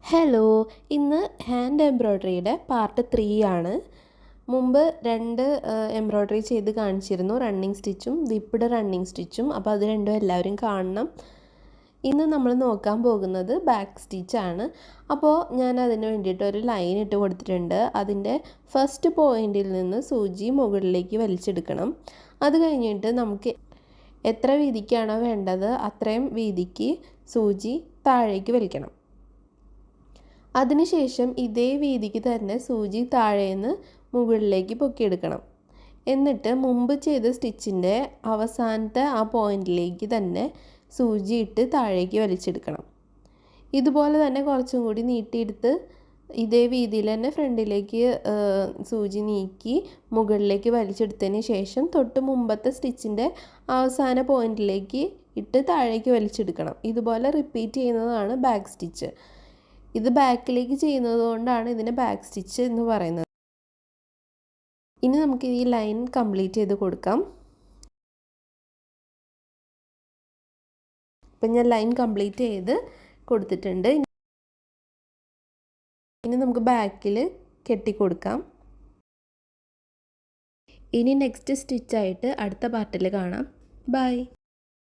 Hello, ഇന്ന് hand എംബ്രോയ്ഡറിയുടെ part 3 ആണ്. മുമ്പ് 2 എംബ്രോയ്ഡറി ചെയ്ത് കാണിച്ചിരുന്നു, റണ്ണിങ് സ്റ്റിച്ചും വിപ്പ്ഡ് റണ്ണിങ് സ്റ്റിച്ചും. അപ്പോൾ അത് രണ്ടും എല്ലാവരും കാണണം. ഇന്ന് നമ്മൾ നോക്കാൻ പോകുന്നത് ബാക്ക് സ്റ്റിച്ചാണ്. അപ്പോൾ ഞാൻ അതിന് വേണ്ടിയിട്ട് ഒരു ലൈൻ ഇട്ട് കൊടുത്തിട്ടുണ്ട്. അതിൻ്റെ ഫസ്റ്റ് പോയിന്റിൽ നിന്ന് സൂചി മുകളിലേക്ക് വലിച്ചെടുക്കണം. അത് കഴിഞ്ഞിട്ട് നമുക്ക് എത്ര വീതിക്കാണോ വേണ്ടത് അത്രയും വീതിക്ക് സൂചി താഴേക്ക് വലിക്കണം. അതിനുശേഷം ഇതേ വീതിക്ക് തന്നെ സൂചി താഴേന്ന് മുകളിലേക്ക് പൊക്കിയെടുക്കണം. എന്നിട്ട് മുമ്പ് ചെയ്ത സ്റ്റിച്ചിൻ്റെ അവസാനത്തെ ആ പോയിന്റിലേക്ക് തന്നെ സൂചി ഇട്ട് താഴേക്ക് വലിച്ചെടുക്കണം. ഇതുപോലെ തന്നെ കുറച്ചും കൂടി നീട്ടിയെടുത്ത് ഇതേ വീതിയിൽ തന്നെ ഫ്രണ്ടിലേക്ക് സൂചി നീക്കി മുകളിലേക്ക് വലിച്ചെടുത്തതിന് ശേഷം തൊട്ട് മുമ്പത്തെ സ്റ്റിച്ചിൻ്റെ അവസാന പോയിന്റിലേക്ക് ഇട്ട് താഴേക്ക് വലിച്ചെടുക്കണം. ഇതുപോലെ റിപ്പീറ്റ് ചെയ്യുന്നതാണ് ബാക്ക് സ്റ്റിച്ച്. ഇത് ബാക്കിലേക്ക് ചെയ്യുന്നത് കൊണ്ടാണ് ഇതിനെ ബാക്ക് സ്റ്റിച്ച് എന്ന് പറയുന്നത്. ഇനി നമുക്ക് ഈ ലൈൻ കംപ്ലീറ്റ് ചെയ്ത് കൊടുക്കാം. ഇപ്പം ഞാൻ ലൈൻ കംപ്ലീറ്റ് ചെയ്ത് കൊടുത്തിട്ടുണ്ട്. ഇനി നമുക്ക് ബാക്കിൽ കെട്ടിക്കൊടുക്കാം. ഇനി നെക്സ്റ്റ് സ്റ്റിച്ചായിട്ട് അടുത്ത പാർട്ടിൽ കാണാം. ബൈ.